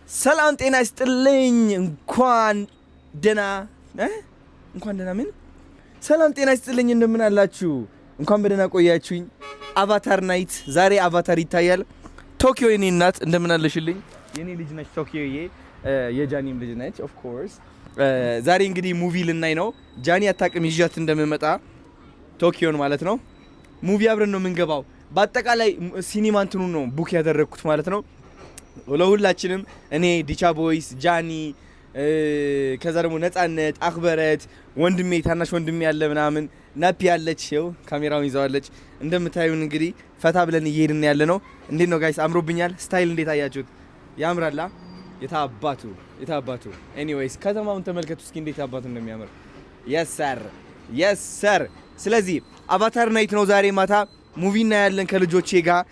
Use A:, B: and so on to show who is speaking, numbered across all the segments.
A: ሰላም ጤና ይስጥልኝ። እንኳን ደህና ምን ሰላም ጤና ይስጥልኝ። እንደምን አላችሁ? እንኳን በደህና ቆያችሁኝ። አቫታር ናይት ዛሬ አቫታር ይታያል። ቶኪዮ የኔ እናት እንደምን አለሽልኝ? የኔ ልጅ ነች ቶኪዮዬ፣ የጃኒም ልጅ ነች ኦፍ ኮርስ። ዛሬ እንግዲህ ሙቪ ልናይ ነው። ጃኒ አታውቅም ይዣት እንደምመጣ ቶኪዮን ማለት ነው። ሙቪ አብረን ነው የምንገባው። በአጠቃላይ ሲኒማ እንትኑ ነው ቡክ ያደረግኩት ማለት ነው ለሁላችንም። እኔ ዲቻ ቦይስ፣ ጃኒ፣ ከዛ ደግሞ ነፃነት፣ አክበረት፣ ወንድሜ ታናሽ ወንድሜ ያለ ምናምን ናፒ ያለች ይኸው ካሜራውን ይዘዋለች። እንደምታዩን እንግዲህ ፈታ ብለን እየሄድን ያለ ነው። እንዴት ነው ጋይስ? አምሮብኛል። ስታይል እንዴት አያችሁት? ያምራላ። የታባቱ ኤኒዌይስ ከተማውን ተመልከቱ እስኪ እንዴት አባቱ እንደሚያምር። የስ ሰር ስለዚህ አቫታር ናይት ነው ዛሬ ማታ ሙቪ እናያለን ከልጆቼ ጋር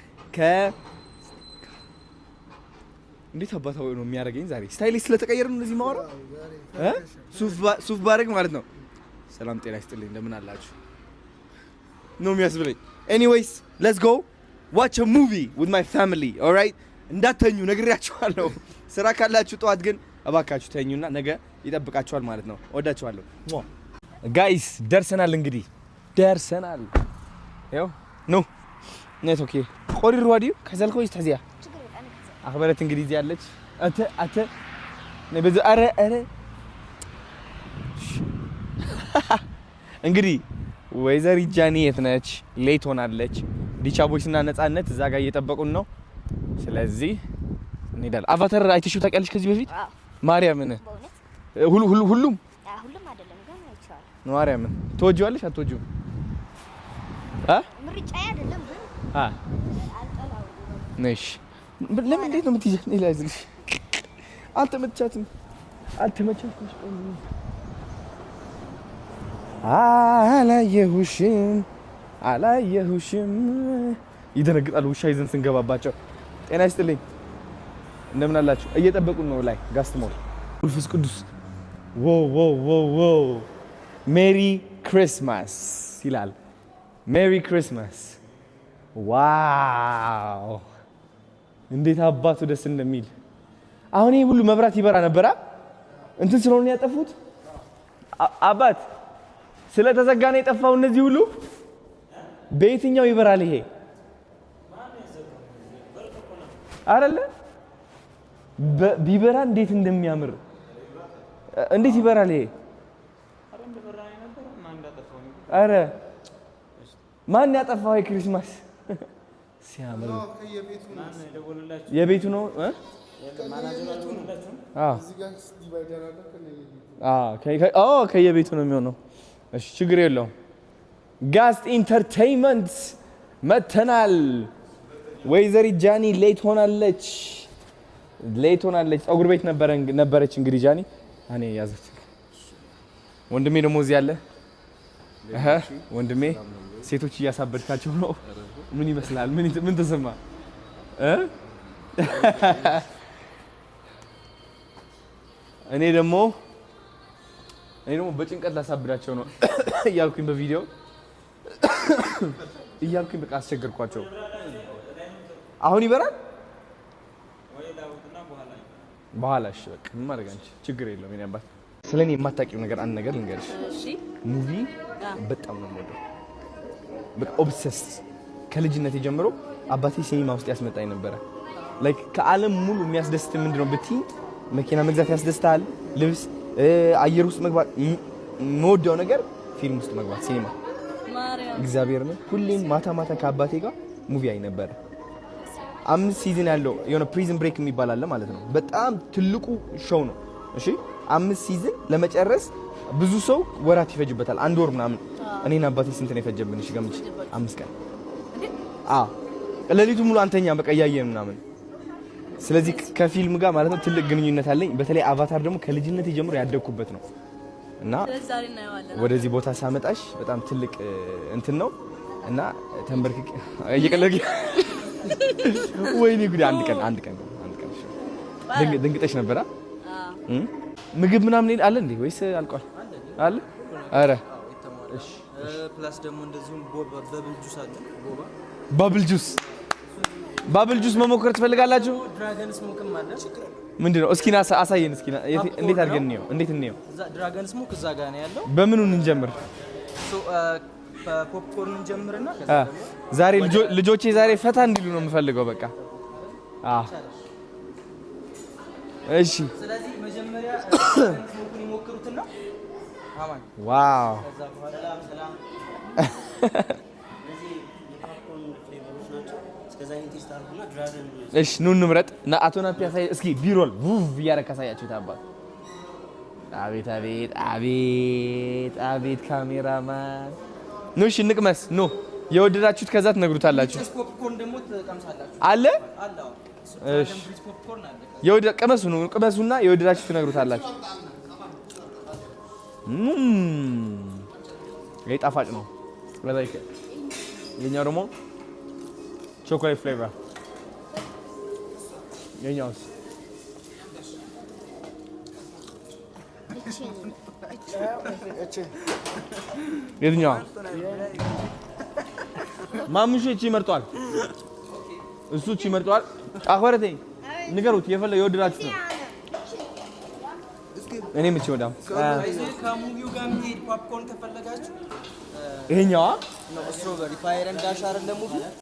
A: እንዴት አባታው ነው የሚያደርገኝ ዛሬ ስታይል ስለተቀየረ ነው እንደዚህ ማወራ ሱፍ ባረግ ማለት ነው። ሰላም ጤና ይስጥልኝ እንደምን አላችሁ ነው የሚያስብለኝ። ኤኒዌይስ ሌትስ ጎ ዋች አ ሙቪ ዊዝ ማይ ፋሚሊ ኦልራይት። እንዳተኙ ነግሬያችኋለሁ። ስራ ካላችሁ ጠዋት ግን እባካችሁ ተኙና ነገ ይጠብቃችኋል ማለት ነው። ወዳችኋለሁ ጋይስ። ደርሰናል እንግዲህ ደርሰናል። ያው ኖ ኔት ኦኬ ቆሪሩ ዋዲው ከዘልኮ ይስተዚያ አክበረት እንግዲህ እዚህ ያለች አተ ነብዙ አረ እንግዲህ ወይዘሪ ጃኒ የት ነች? ሌት ሆናለች። ዲቻ ቦይስና ነፃነት እዛ ጋር እየጠበቁን ነው። ስለዚህ እንሄዳለን። አቫታር አይተሽው ታውቂያለሽ ከዚህ በፊት? ማርያምን ሁሉም አይደለም ግን አይቻልም። ማርያምን ትወጂዋለሽ አትወጂውም? ምርጫዬ አይደለም ግን አልጠላውም። ነሽ ለምን እንዴት ነው የምትይዘኝ? ይላዝልሽ አልተመቻትም። አላየሁሽም። ይደነግጣሉ ውሻ ይዘን ስንገባባቸው። ጤና ይስጥልኝ እንደምን አላችሁ? እየጠበቁን ነው ላይ ጋስትሞር መንፈስ ቅዱስ። ዎ ሜሪ ክሪስማስ ይላል። ሜሪ ክሪስማስ ዋው እንዴት አባቱ ደስ እንደሚል። አሁን ይሄ ሁሉ መብራት ይበራ ነበራ እንትን ስለሆነ ያጠፉት። አባት ስለተዘጋ ነው የጠፋው። እነዚህ ሁሉ በየትኛው ይበራል ይሄ? አይደለ ቢበራ እንዴት እንደሚያምር እንዴት ይበራል ይሄ? አረ ማን ያጠፋው የክሪስማስ ሲያምር የቤቱ ነው ከየቤቱ ነው የሚሆነው። እሺ ችግር የለውም። ጋስት ኢንተርቴይንመንት መተናል። ወይዘሪ ጃኒ ሌት ሆናለች። ፀጉር ቤት ነበረች እንግዲህ ጃኒ እኔ ያዘች። ወንድሜ ደግሞ እዚህ አለ። ወንድሜ ሴቶች እያሳበድካቸው ነው። ምን ይመስላል? ምን ተሰማ? እኔ ደግሞ በጭንቀት ላሳብዳቸው ነው እያልኩኝ በቪዲዮ እያልኩኝ በቃ አስቸገርኳቸው። አሁን ይበራል በኋላ። እሺ በቃ ምን ማድረግ አንቺ ችግር የለውም። እኔ አባት ስለኔ የማታውቂው ነገር አንድ ነገር ልንገርሽ። እሺ ሙቪ በጣም ነው የምወደው። በቃ ኦብሰስ ከልጅነቴ ጀምሮ አባቴ ሲኒማ ውስጥ ያስመጣኝ ነበረ። ላይክ ከዓለም ሙሉ የሚያስደስት ምንድነው ብትይ መኪና መግዛት ያስደስታል፣ ልብስ፣ አየር ውስጥ መግባት። የምወደው ነገር ፊልም ውስጥ መግባት፣ ሲኒማ። እግዚአብሔር ነው። ሁሌም ማታ ከአባቴ ጋር ሙቪ አይ ነበር። 5 ሲዝን ያለው የሆነ ፕሪዝን ብሬክ የሚባል አለ ማለት ነው። በጣም ትልቁ ሾው ነው። እሺ 5 ሲዝን ለመጨረስ ብዙ ሰው ወራት ይፈጅበታል፣ 1 ወር ምናምን። እኔና አባቴ ስንት ነው የፈጀብን? እሺ ገምች። 5 ቀን። ለሊቱ ሙሉ አንተኛ በቃ እያየን ምናምን። ስለዚህ ከፊልም ጋር ማለት ነው ትልቅ ግንኙነት አለኝ። በተለይ አቫታር ደግሞ ከልጅነት ጀምሮ ያደግኩበት ነው እና ወደዚህ ቦታ ሳመጣሽ በጣም ትልቅ እንትን ነው እና ተንበርክክ እየቀለልኩ ወይኔ ጉድ። አንድ ቀን ድንግጠሽ ነበር። ምግብ ምናምን አለ እንዴ ወይስ አልቋል? አለ። አረ እሺ ፕላስ ደግሞ እንደዚሁም በብል ጁስ አለ። ባብል ጁስ መሞከር ትፈልጋላችሁ? ድራገን ስሞክም አለ። ምንድነው? እስኪ አሳየን። እስኪ እንዴት አድርገን ነው? እንዴት ነው?
B: ድራገን ስሞክ እዛ ጋር ነው ያለው።
A: በምኑን እንጀምር?
B: ፖፕኮርን እንጀምርና ከዛ
A: ዛሬ ልጆቼ ዛሬ ፈታ እንዲሉ ነው የምፈልገው። በቃ እሺ።
B: ስለዚህ መጀመሪያ ስሞኩን ይሞክሩትና አማን
A: ዋው
B: ከዛ በኋላ ሰላም
A: እሺ ኑ እንምረጥ እና አቶ ናፒ ያሳይ እስኪ ቢሮል ውቭ እያደረክ አሳያችሁ ታባል። አቤት አቤት አቤት አቤት ካሜራማን ኑ እሺ እንቅመስ። ኑ የወደዳችሁት ከዛ ትነግሩታላችሁ።
B: ፖፕኮርን ደግሞ ትቀምሳላችሁ
A: አለ። እሺ ቅመሱ ነው ቅመሱና የወደዳችሁት ትነግሩታላችሁ። ይሄ ጣፋጭ ነው። ለላይክ የኛው ደግሞ ቾኮሌት ፍሌቨር የኛውስ የትኛው ማሙሽ እቺ መርጧል። እሱ እቺ መርጧል። አخرتኝ ንገሩት የፈለገ የወደዳችሁት ነው። እኔም እቺ ወዳም
B: ከሙቪው ጋር የሚሄድ ፖፕኮርን ከፈለጋችሁ
A: ይሄኛዋ
B: ነው ስትሮበሪ ፋየር ኤንድ ዳሽ አይደለም ሙቪ